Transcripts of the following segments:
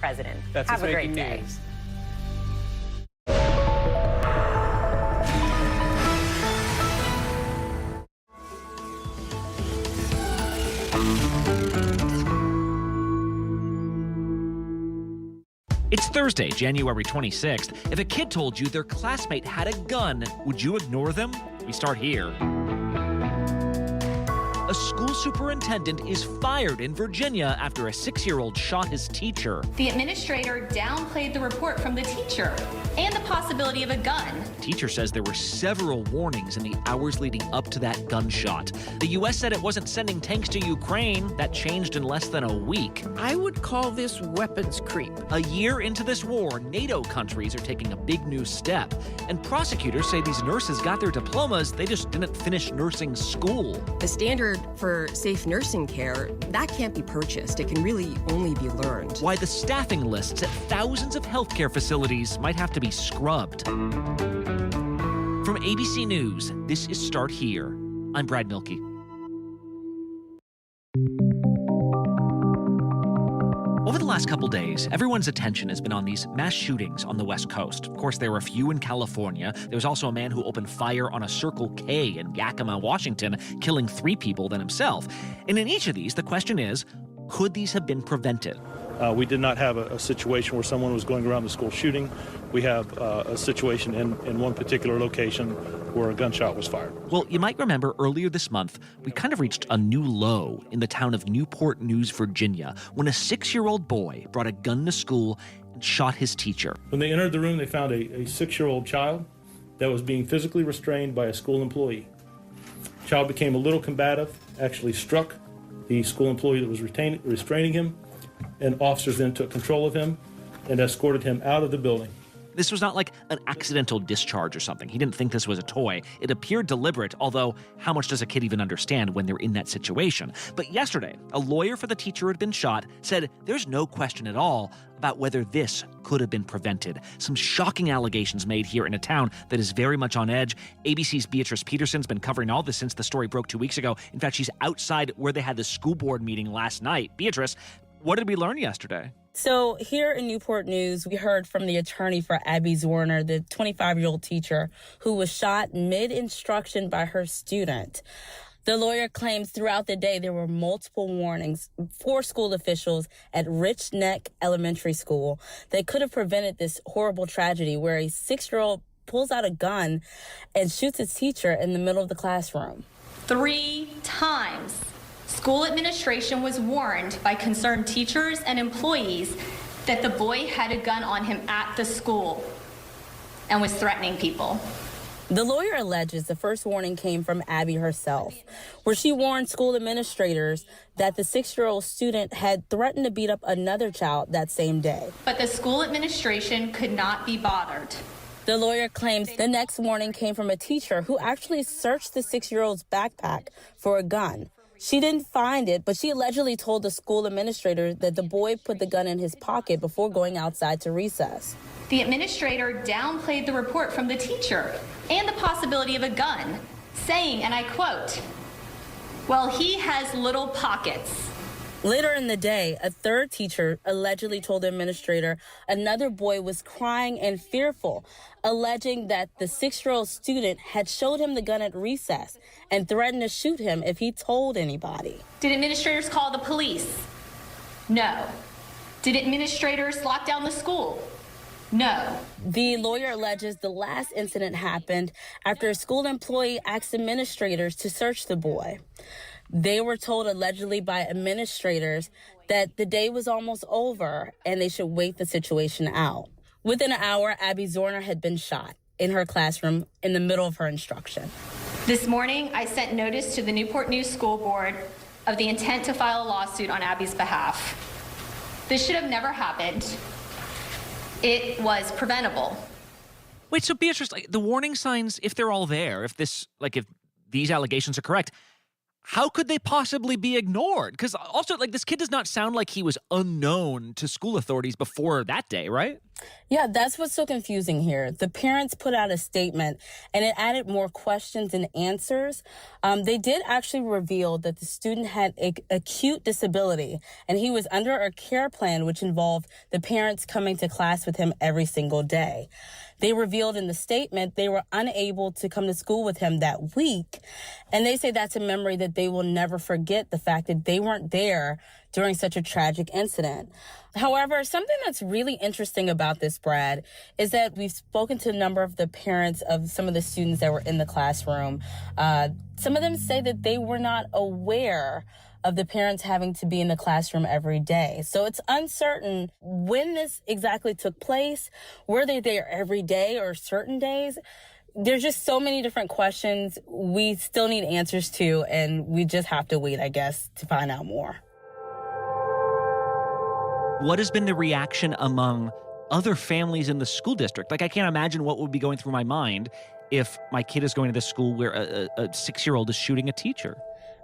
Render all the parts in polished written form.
President. That's Have a great breaking day. news. It's Thursday, January 26th. If a kid told you their classmate had a gun, would you ignore them? We start here. A school superintendent is fired in Virginia after a 6-year-old shot his teacher. The administrator downplayed the report from the teacher and the possibility of a gun. The teacher says there were several warnings in the hours leading up to that gunshot. The U.S. said it wasn't sending tanks to Ukraine. That changed in less than a week. I would call this weapons creep. A year into this war, NATO countries are taking a big new step. And prosecutors say these nurses got their diplomas, they just didn't finish nursing school. The standard for safe nursing care, that can't be purchased. It can really only be learned. Why the staffing lists at thousands of healthcare facilities might have to be scrubbed. From ABC News, this is Start Here. I'm Brad Milkey. Over the last couple days, everyone's attention has been on these mass shootings on the West Coast. Of course, there were a few in California. There was also a man who opened fire on a Circle K in Yakima, Washington, killing 3 people, then himself. And in each of these, the question is, could these have been prevented? We did not have a situation where someone was going around the school shooting. We have a situation in one particular location where a gunshot was fired. Well, you might remember earlier this month, we kind of reached a new low in the town of Newport News, Virginia, when a 6-year-old boy brought a gun to school and shot his teacher. When they entered the room, they found a 6-year-old child that was being physically restrained by a school employee. The child became a little combative, actually struck the school employee that was restraining him, and officers then took control of him and escorted him out of the building. This was not like an accidental discharge or something. He didn't think this was a toy. It appeared deliberate, although how much does a kid even understand when they're in that situation? But yesterday, a lawyer for the teacher who had been shot said there's no question at all about whether this could have been prevented. Some shocking allegations made here in a town that is very much on edge. ABC's Beatrice Peterson's been covering all this since the story broke 2 weeks ago. In fact, she's outside where they had the school board meeting last night. Beatrice, what did we learn yesterday? So here in Newport News, we heard from the attorney for Abby Zorner, the 25-year-old teacher who was shot mid-instruction by her student. The lawyer claims throughout the day there were multiple warnings for school officials at Rich Neck Elementary School that could have prevented this horrible tragedy where a 6-year-old pulls out a gun and shoots his teacher in the middle of the classroom. 3 times. School administration was warned by concerned teachers and employees that the boy had a gun on him at the school and was threatening people. The lawyer alleges the first warning came from Abby herself, where she warned school administrators that the 6-year-old student had threatened to beat up another child that same day. But the school administration could not be bothered. The lawyer claims the next warning came from a teacher who actually searched the 6-year-old's backpack for a gun. She didn't find it, but she allegedly told the school administrator that the boy put the gun in his pocket before going outside to recess. The administrator downplayed the report from the teacher and the possibility of a gun, saying, and I quote, "Well, he has little pockets." Later in the day, a third teacher allegedly told the administrator another boy was crying and fearful, alleging that the 6-year-old student had showed him the gun at recess and threatened to shoot him if he told anybody. Did administrators call the police? No. Did administrators lock down the school? No. The lawyer alleges the last incident happened after a school employee asked administrators to search the boy. They were told allegedly by administrators that the day was almost over and they should wait the situation out. Within an hour, Abby Zorner had been shot in her classroom in the middle of her instruction. This morning, I sent notice to the Newport News School Board of the intent to file a lawsuit on Abby's behalf. This should have never happened. It was preventable. Wait, so Beatrice, the warning signs, if they're all there, if these allegations are correct, how could they possibly be ignored? Because also, this kid does not sound like he was unknown to school authorities before that day, right? Yeah, that's what's so confusing here. The parents put out a statement and it added more questions and answers. They did actually reveal that the student had an acute disability and he was under a care plan, which involved the parents coming to class with him every single day. They revealed in the statement they were unable to come to school with him that week. And they say that's a memory that they will never forget, the fact that they weren't there during such a tragic incident. However, something that's really interesting about this, Brad, is that we've spoken to a number of the parents of some of the students that were in the classroom. Some of them say that they were not aware of the parents having to be in the classroom every day. So it's uncertain when this exactly took place. Were they there every day or certain days? There's just so many different questions we still need answers to, and we just have to wait, I guess, to find out more. What has been the reaction among other families in the school district? Like, I can't imagine what would be going through my mind if my kid is going to this school where a 6-year-old is shooting a teacher.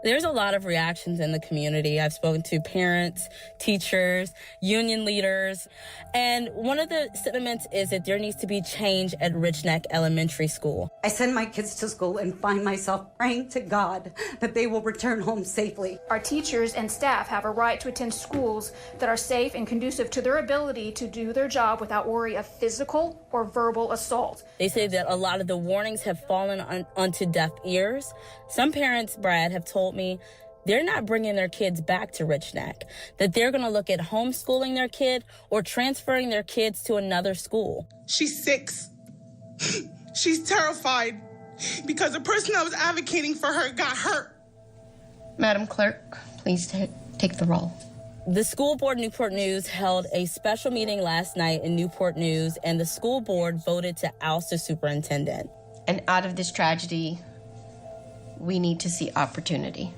There's a lot of reactions in the community. I've spoken to parents, teachers, union leaders, and one of the sentiments is that there needs to be change at Rich Neck Elementary School. I send my kids to school and find myself praying to God that they will return home safely. Our teachers and staff have a right to attend schools that are safe and conducive to their ability to do their job without worry of physical or verbal assault. They say that a lot of the warnings have fallen onto deaf ears. Some parents, Brad, have told me they're not bringing their kids back to Rich Neck, that they're going to look at homeschooling their kid or transferring their kids to another school. She's 6. She's terrified because the person that was advocating for her got hurt. Madam Clerk, please take the roll. The school board Newport News held a special meeting last night in Newport News, and the school board voted to oust the superintendent. And out of this tragedy, we need to see opportunity.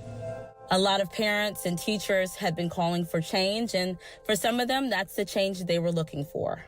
A lot of parents and teachers had been calling for change, and for some of them, that's the change they were looking for.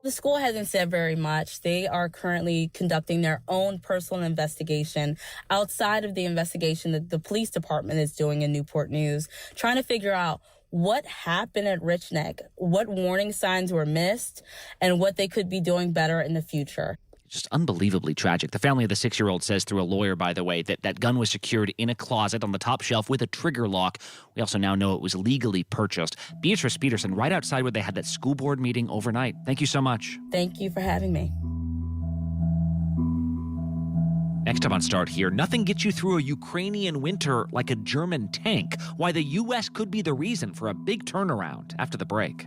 The school hasn't said very much. They are currently conducting their own personal investigation outside of the investigation that the police department is doing in Newport News, trying to figure out what happened at Rich Neck, what warning signs were missed, and what they could be doing better in the future. Just unbelievably tragic. The family of the 6-year-old says through a lawyer, by the way, that that gun was secured in a closet on the top shelf with a trigger lock. We also now know it was legally purchased. Beatrice Peterson, right outside where they had that school board meeting overnight. Thank you so much. Thank you for having me. Next up on Start Here, nothing gets you through a Ukrainian winter like a German tank. Why the U.S. could be the reason for a big turnaround after the break.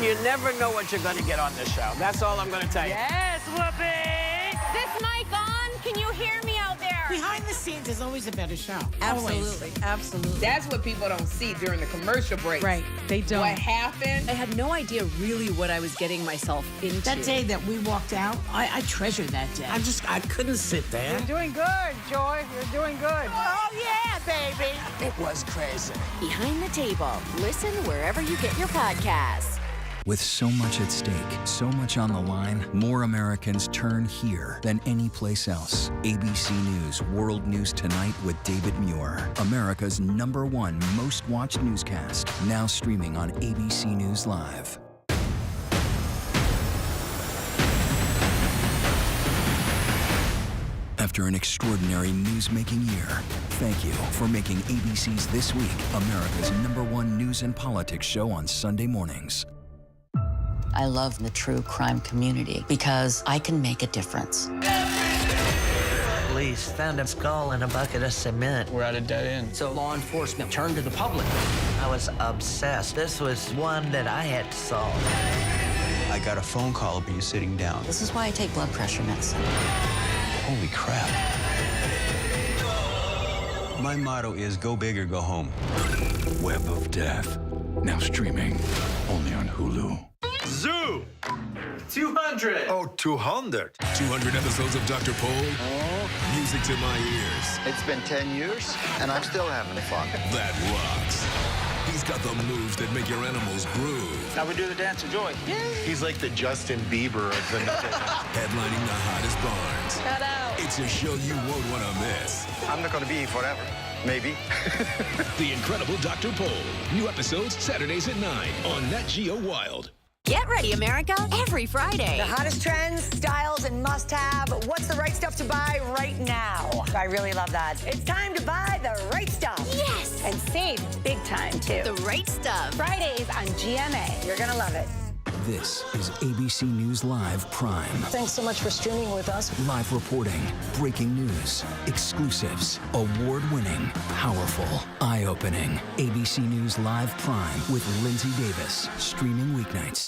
You never know what you're going to get on this show. That's all I'm going to tell you. Yes, Whoopi! This mic on? Can you hear me out there? Behind the scenes is always a better show. Absolutely, absolutely. That's what people don't see during the commercial break. Right, they don't. What happened? I had no idea really what I was getting myself into. That day that we walked out, I treasure that day. I couldn't sit there. You're doing good, Joy. You're doing good. Oh, yeah, baby. It was crazy. Behind the Table. Listen wherever you get your podcasts. With so much at stake, so much on the line, more Americans turn here than any place else. ABC News World News Tonight with David Muir, America's #1 most watched newscast, now streaming on ABC News Live. After an extraordinary news-making year, thank you for making ABC's This Week America's #1 news and politics show on Sunday mornings. I love the true crime community because I can make a difference. Police found a skull in a bucket of cement. We're at a dead end. So law enforcement turned to the public. I was obsessed. This was one that I had to solve. I got a phone call of you sitting down. This is why I take blood pressure medicine. Holy crap. My motto is go big or go home. Web of Death. Now streaming only on Hulu. Zoo! 200! Oh, 200. 200 episodes of Dr. Pol. Oh. Music to my ears. It's been 10 years, and I'm still having fun. That rocks. He's got the moves that make your animals groove. Now we do the dance of joy. Yay. He's like the Justin Bieber of the Headlining the hottest barns. Shout out. It's a show you won't want to miss. I'm not going to be forever. Maybe. The Incredible Dr. Pol. New episodes Saturdays at 9 on Nat Geo Wild. Get ready, America, every Friday. The hottest trends, styles, and must-have. What's the right stuff to buy right now? I really love that. It's time to buy the right stuff. Yes! And save big time, too. The right stuff. Fridays on GMA. You're going to love it. This is ABC News Live Prime. Thanks so much for streaming with us. Live reporting, breaking news, exclusives, award-winning, powerful, eye-opening. ABC News Live Prime with Lindsay Davis. Streaming weeknights.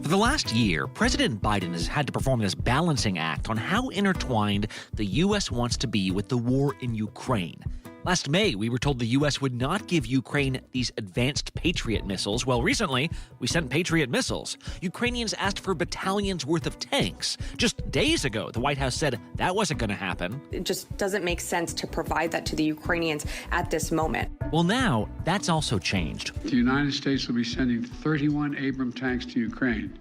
For the last year, President Biden has had to perform this balancing act on how intertwined the U.S. wants to be with the war in Ukraine. Last May, we were told the U.S. would not give Ukraine these advanced Patriot missiles. Well, recently, we sent Patriot missiles. Ukrainians asked for battalions worth of tanks. Just days ago, the White House said that wasn't going to happen. It just doesn't make sense to provide that to the Ukrainians at this moment. Well, now, that's also changed. The United States will be sending 31 Abrams tanks to Ukraine,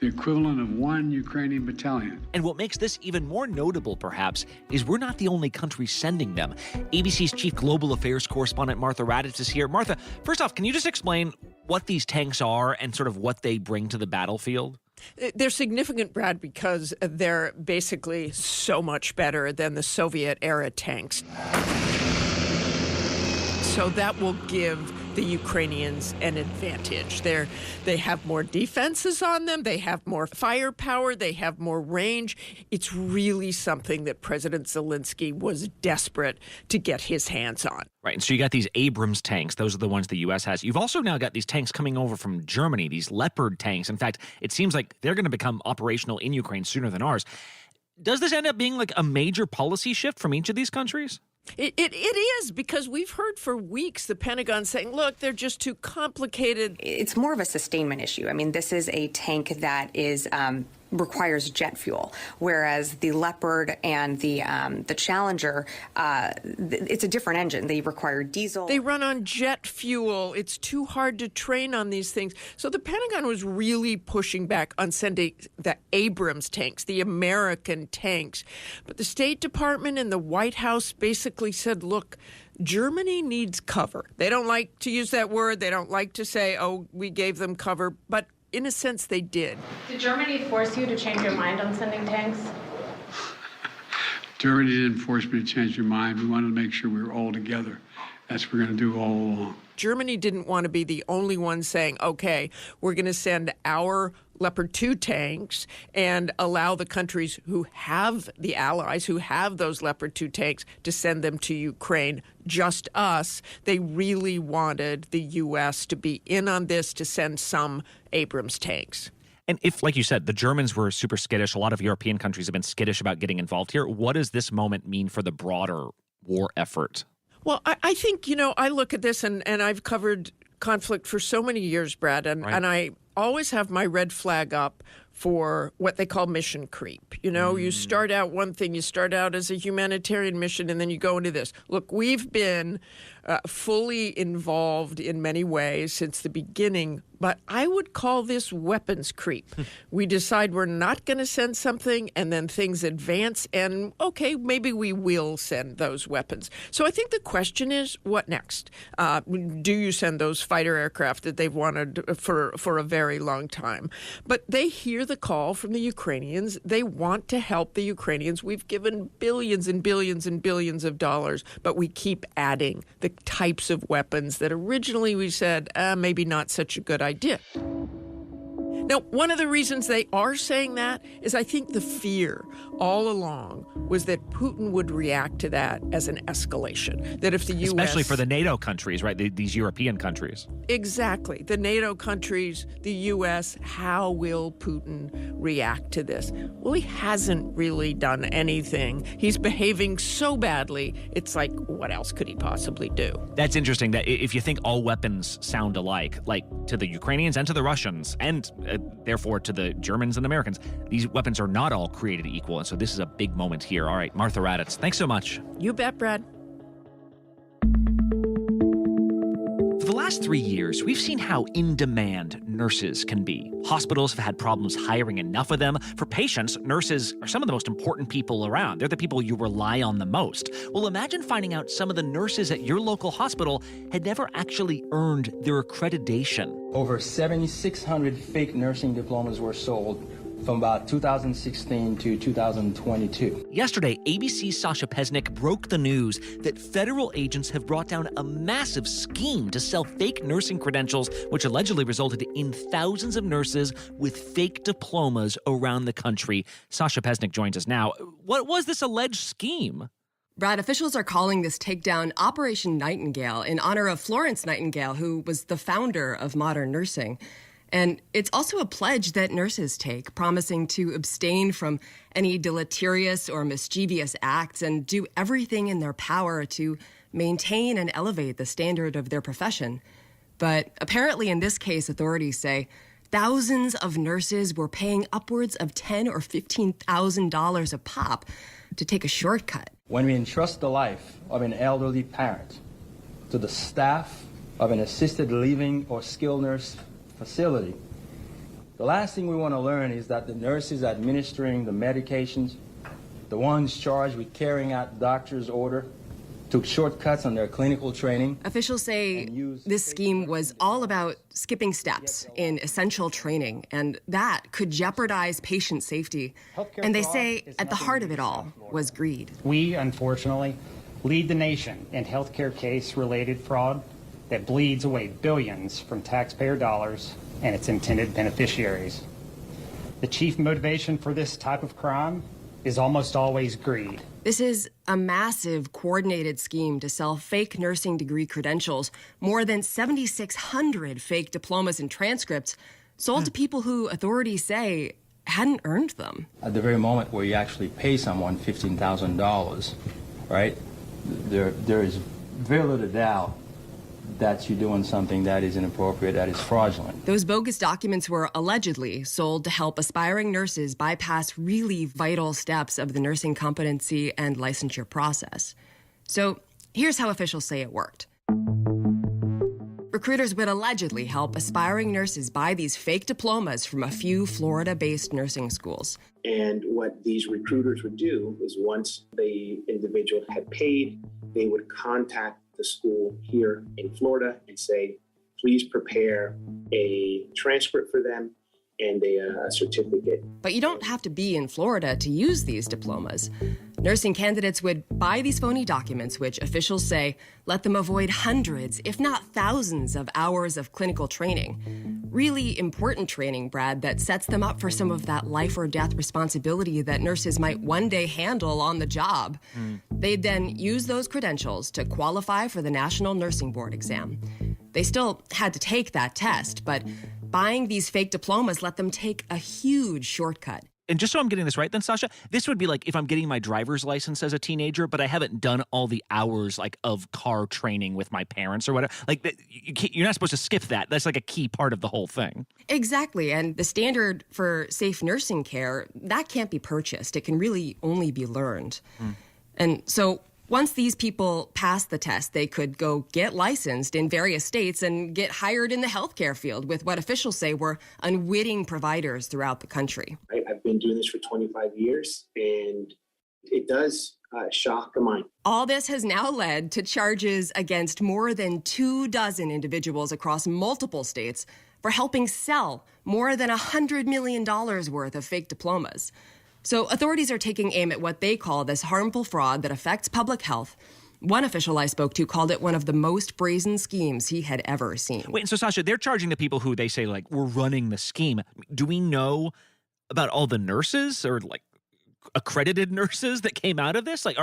the equivalent of 1 Ukrainian battalion. And what makes this even more notable, perhaps, is we're not the only country sending them. ABC's chief global affairs correspondent Martha Raddatz is here. Martha, first off, can you just explain what these tanks are and sort of what they bring to the battlefield? They're significant, Brad, because they're basically so much better than the Soviet-era tanks. So that will give the Ukrainians an advantage. They have more defenses on them. They have more firepower. They have more range. It's really something that President Zelensky was desperate to get his hands on. Right, and so you got these Abrams tanks. Those are the ones the U.S. has. You've also now got these tanks coming over from Germany, these Leopard tanks. In fact, it seems like they're going to become operational in Ukraine sooner than ours. Does this end up being like a major policy shift from each of these countries? It is, because we've heard for weeks the Pentagon saying, look, they're just too complicated. It's more of a sustainment issue. I mean, this is a tank that is requires jet fuel, whereas the Leopard and the Challenger, it's a different engine. They require diesel. They run on jet fuel. It's too hard to train on these things. So the Pentagon was really pushing back on sending the Abrams tanks, the American tanks. But the State Department and the White House basically said, look, Germany needs cover. They don't like to use that word. They don't like to say, oh, we gave them cover. But in a sense, they did. Did Germany force you to change your mind on sending tanks? Germany didn't force me to change your mind. We wanted to make sure we were all together. That's what we're going to do all along. Germany didn't want to be the only one saying, okay, we're going to send our Leopard 2 tanks and allow the countries who have the allies, who have those Leopard 2 tanks, to send them to Ukraine. Just us. They really wanted the U.S. to be in on this, to send some Abrams tanks. And if, like you said, the Germans were super skittish, a lot of European countries have been skittish about getting involved here, what does this moment mean for the broader war effort? Well, I think, I look at this, and I've covered conflict for so many years, Brad, and I always have my red flag up for what they call mission creep. You start out one thing, you start out as a humanitarian mission, and then you go into this. Look, we've been fully involved in many ways since the beginning, but I would call this weapons creep. We decide we're not going to send something, and then things advance, and okay, maybe we will send those weapons. So I think the question is, what next? Do you send those fighter aircraft that they've wanted for a very long time? But they hear the call from the Ukrainians. They want to help the Ukrainians. We've given billions and billions and billions of dollars, but we keep adding the types of weapons that originally we said, maybe not such a good idea. Now, one of the reasons they are saying that is I think the fear all along was that Putin would react to that as an escalation. That if the U.S. Especially for the NATO countries, right? These European countries. Exactly. The NATO countries, the U.S., how will Putin react to this? Well, he hasn't really done anything. He's behaving so badly, it's like, what else could he possibly do? That's interesting that if you think all weapons sound alike, like to the Ukrainians and to the Russians and therefore to the Germans and Americans, these weapons are not all created equal. And so this is a big moment here. All right, Martha Raddatz, thanks so much. You bet, Brad. For the last 3 years, we've seen how in-demand nurses can be. Hospitals have had problems hiring enough of them. For patients, nurses are some of the most important people around. They're the people you rely on the most. Well, imagine finding out some of the nurses at your local hospital had never actually earned their accreditation. Over 7,600 fake nursing diplomas were sold from about 2016 to 2022. Yesterday, ABC's Sasha Pesnick broke the news that federal agents have brought down a massive scheme to sell fake nursing credentials, which allegedly resulted in thousands of nurses with fake diplomas around the country. Sasha Pesnick joins us now. What was this alleged scheme? Brad, officials are calling this takedown Operation Nightingale in honor of Florence Nightingale, who was the founder of modern nursing. And it's also a pledge that nurses take, promising to abstain from any deleterious or mischievous acts and do everything in their power to maintain and elevate the standard of their profession. But apparently in this case, authorities say thousands of nurses were paying upwards of $10,000 or $15,000 a pop to take a shortcut. When we entrust the life of an elderly parent to the staff of an assisted living or skilled nurse facility, the last thing we want to learn is that the nurses administering the medications, the ones charged with carrying out the doctor's order, took shortcuts on their clinical training. Officials say this scheme was all about skipping steps in essential training, and that could jeopardize patient safety. And they say at the heart of it all was greed. We, unfortunately, lead the nation in healthcare case-related fraud that bleeds away billions from taxpayer dollars and its intended beneficiaries. The chief motivation for this type of crime is almost always greed. This is a massive coordinated scheme to sell fake nursing degree credentials, more than 7,600 fake diplomas and transcripts sold to people who authorities say hadn't earned them. At the very moment where you actually pay someone $15,000, right, there is very little doubt that you're doing something that is inappropriate, that is fraudulent. Those bogus documents were allegedly sold to help aspiring nurses bypass really vital steps of the nursing competency and licensure process. So here's how officials say it worked. Recruiters would allegedly help aspiring nurses buy these fake diplomas from a few Florida-based nursing schools. And what these recruiters would do is once the individual had paid, they would contact the school here in Florida and say, please prepare a transcript for them and a certificate. But you don't have to be in Florida to use these diplomas. Nursing candidates would buy these phony documents, which officials say let them avoid hundreds, if not thousands, of hours of clinical training. Really important training, Brad, that sets them up for some of that life or death responsibility that nurses might one day handle on the job. They'd then use those credentials to qualify for the National Nursing Board exam. They still had to take that test, but buying these fake diplomas let them take a huge shortcut. And just so I'm getting this right then, Sasha, this would be like if I'm getting my driver's license as a teenager, but I haven't done all the hours like of car training with my parents or whatever. Like you're not supposed to skip that. That's like a key part of the whole thing. Exactly. And the standard for safe nursing care, that can't be purchased. It can really only be learned. And so once these people passed the test, they could go get licensed in various states and get hired in the healthcare field with what officials say were unwitting providers throughout the country. I've been doing this for 25 years, and it does shock the mind. All this has now led to charges against more than 24 individuals across multiple states for helping sell more than $100 million worth of fake diplomas. So authorities are taking aim at what they call this harmful fraud that affects public health. One official I spoke to called it one of the most brazen schemes he had ever seen. Wait, so Sasha, they're charging the people who they say, like, were running the scheme. Do we know about all the nurses or, like, accredited nurses that came out of this? Like,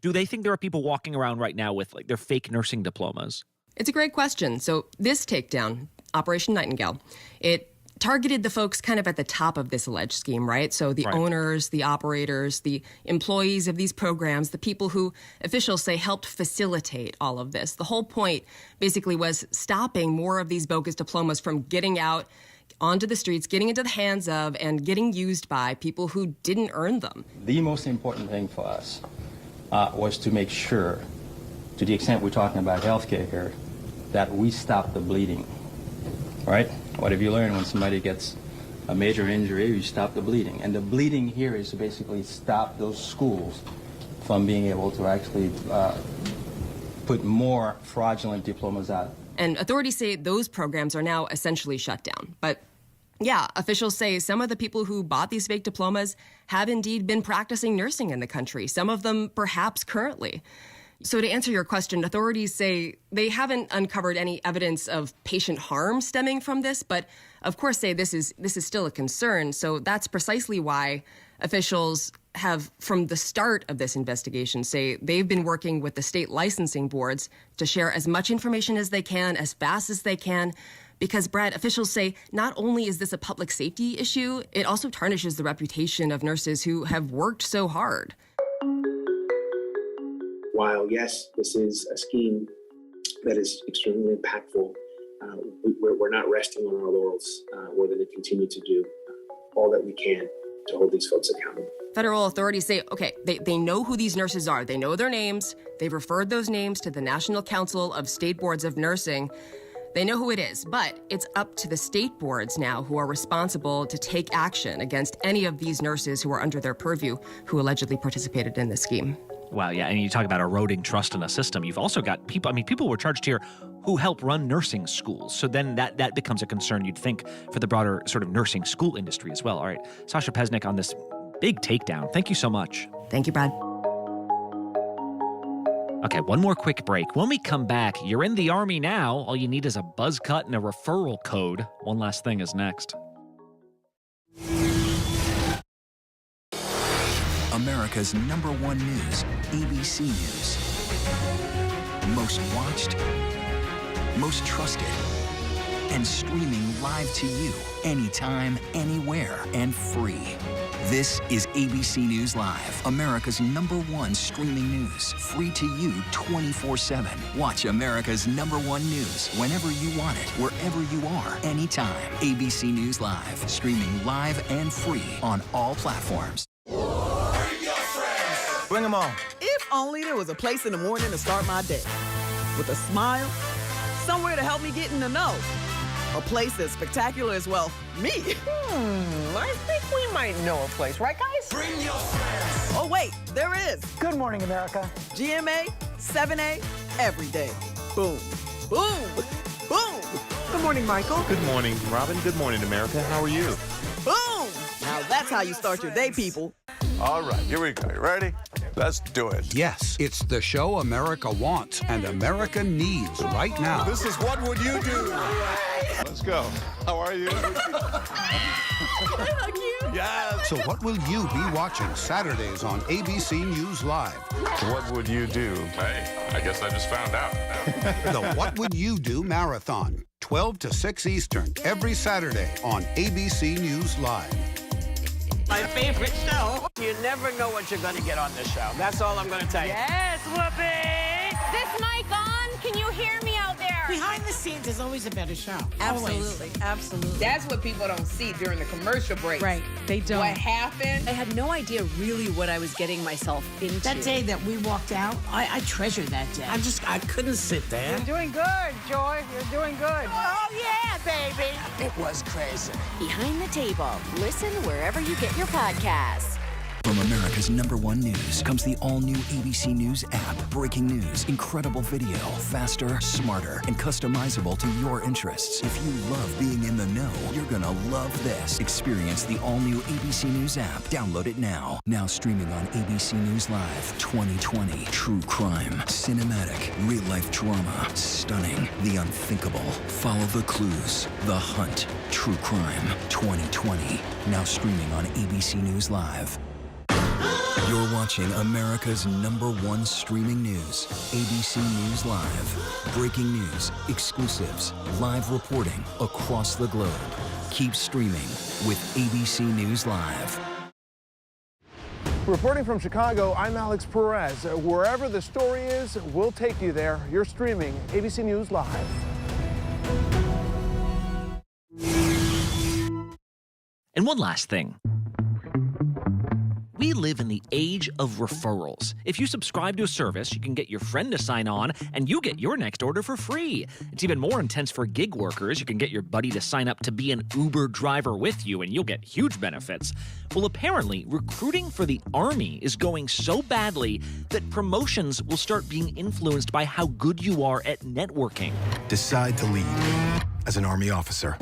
do they think there are people walking around right now with, like, their fake nursing diplomas? It's a great question. So this takedown, Operation Nightingale, it targeted the folks kind of at the top of this alleged scheme, right? So the owners, the operators, the employees of these programs, the people who officials say helped facilitate all of this. The whole point basically was stopping more of these bogus diplomas from getting out onto the streets, getting into the hands of, and getting used by people who didn't earn them. The most important thing for us was to make sure, to the extent we're talking about healthcare here, that we stop the bleeding, right? What have you learned when somebody gets a major injury? You stop the bleeding. And the bleeding here is to basically stop those schools from being able to actually put more fraudulent diplomas out. And authorities say those programs are now essentially shut down. But yeah, officials say some of the people who bought these fake diplomas have indeed been practicing nursing in the country, some of them perhaps currently. So to answer your question, authorities say they haven't uncovered any evidence of patient harm stemming from this, but of course say this is still a concern. So that's precisely why officials have, from the start of this investigation, say they've been working with the state licensing boards to share as much information as they can, as fast as they can. Because, Brad, officials say not only is this a public safety issue, it also tarnishes the reputation of nurses who have worked so hard. While, yes, this is a scheme that is extremely impactful, we're not resting on our laurels. We're going to continue to do all that we can to hold these folks accountable. Federal authorities say, okay, they know who these nurses are. They know their names. They've referred those names to the National Council of State Boards of Nursing. They know who it is, but it's up to the state boards now who are responsible to take action against any of these nurses who are under their purview who allegedly participated in this scheme. Wow, yeah, and you talk about eroding trust in a system. You've also got people, people were charged here who help run nursing schools. So then that becomes a concern, you'd think, for the broader sort of nursing school industry as well. All right, Sasha Pesnick on this big takedown. Thank you so much. Thank you, Brad. Okay, one more quick break. When we come back, you're in the Army now. All you need is a buzz cut and a referral code. One Last Thing is next. America's #1 news, ABC News. Most watched, most trusted, and streaming live to you anytime, anywhere, and free. This is ABC News Live, America's #1 streaming news, free to you 24/7. Watch America's #1 news whenever you want it, wherever you are, anytime. ABC News Live, streaming live and free on all platforms. Bring them on. If only there was a place in the morning to start my day. With a smile, somewhere to help me get in the know. A place that's spectacular as well, me. I think we might know a place, right, guys? Bring your friends. Oh, wait, there is. Good morning, America. GMA, 7A, every day. Boom, boom, boom. Good morning, Michael. Good morning, Robin. Good morning, America. How are you? Boom. Now that's how you start your day, people. All right, here we go. You ready? Let's do it. Yes, it's the show America wants and America needs right now. This is What Would You Do? Let's go. How are you? Yeah. So what will you be watching Saturdays on ABC News Live? What would you do? Hey, I guess I just found out. The What Would You Do Marathon, 12 to 6 Eastern, every Saturday on ABC News Live. My favorite show. You never know what you're going to get on this show. That's all I'm going to tell you. Yes, Whoopi! Is this mic on? Can you hear me out there? Behind the scenes is always a better show. Absolutely, absolutely. That's what people don't see during the commercial breaks. Right, they don't. What happened? I had no idea really what I was getting myself into. That day that we walked out, I treasure that day. I couldn't sit there. You're doing good, Joy. You're doing good. Oh, yeah, baby. It was crazy. Behind the Table. Listen wherever you get your podcasts. From America's #1 news comes the all-new ABC News app. Breaking news, incredible video, faster, smarter, and customizable to your interests. If you love being in the know, you're gonna love this. Experience the all-new ABC News app. Download it now. Now streaming on ABC News Live 2020. True crime, cinematic, real-life drama, stunning, the unthinkable. Follow the clues. The Hunt. True crime 2020. Now streaming on ABC News Live. You're watching America's #1 streaming news, ABC News Live. Breaking news, exclusives, live reporting across the globe. Keep streaming with ABC News Live. Reporting from Chicago, I'm Alex Perez. Wherever the story is, we'll take you there. You're streaming ABC News Live. And one last thing. We live in the age of referrals. If you subscribe to a service, you can get your friend to sign on, and you get your next order for free. It's even more intense for gig workers. You can get your buddy to sign up to be an Uber driver with you, and you'll get huge benefits. Well, apparently, recruiting for the Army is going so badly that promotions will start being influenced by how good you are at networking. Decide to lead as an Army officer.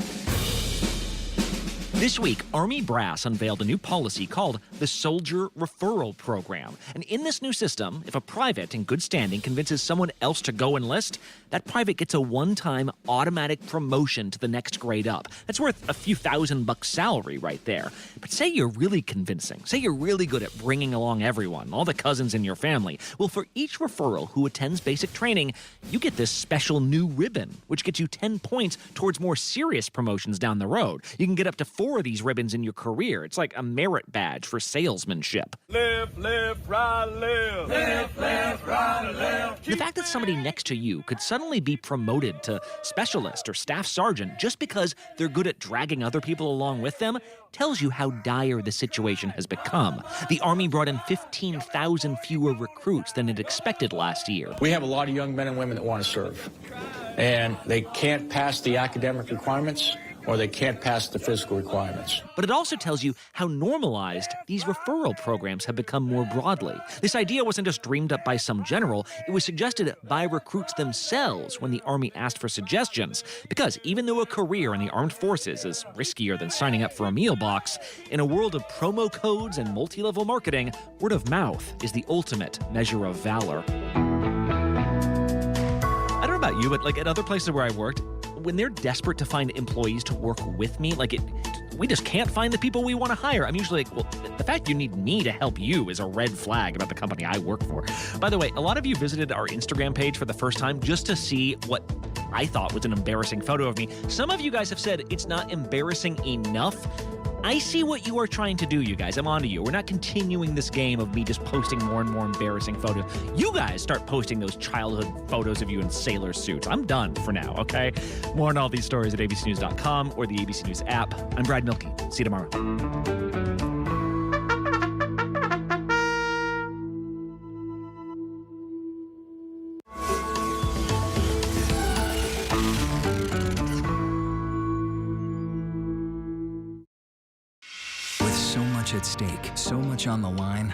This week, Army Brass unveiled a new policy called the Soldier Referral Program. And in this new system, if a private in good standing convinces someone else to go enlist, that private gets a one-time automatic promotion to the next grade up. That's worth a few $1,000 salary right there. But say you're really convincing. Say you're really good at bringing along everyone, all the cousins in your family. Well, for each referral who attends basic training, you get this special new ribbon, which gets you 10 points towards more serious promotions down the road. You can get up to 4 of these ribbons in your career. It's like a merit badge for salesmanship. Left, right, left. Left, right, left. The fact that somebody next to you could suddenly be promoted to specialist or staff sergeant just because they're good at dragging other people along with them tells you how dire the situation has become. The Army brought in 15,000 fewer recruits than it expected last year. We have a lot of young men and women that want to serve, and they can't pass the academic requirements, or they can't pass the physical requirements. But it also tells you how normalized these referral programs have become more broadly. This idea wasn't just dreamed up by some general, it was suggested by recruits themselves when the Army asked for suggestions. Because even though a career in the armed forces is riskier than signing up for a meal box, in a world of promo codes and multi-level marketing, word of mouth is the ultimate measure of valor. I don't know about you, but like at other places where I worked, when they're desperate to find employees to work with me, we just can't find the people we want to hire. I'm usually like, well, the fact you need me to help you is a red flag about the company I work for. By the way, a lot of you visited our Instagram page for the first time just to see what I thought was an embarrassing photo of me. Some of you guys have said it's not embarrassing enough. I see what you are trying to do, you guys. I'm onto you. We're not continuing this game of me just posting more and more embarrassing photos. You guys start posting those childhood photos of you in sailor suits. I'm done for now, okay? More on all these stories at abcnews.com or the ABC News app. I'm Brad Milkey. See you tomorrow. With so much at stake, so much on the line,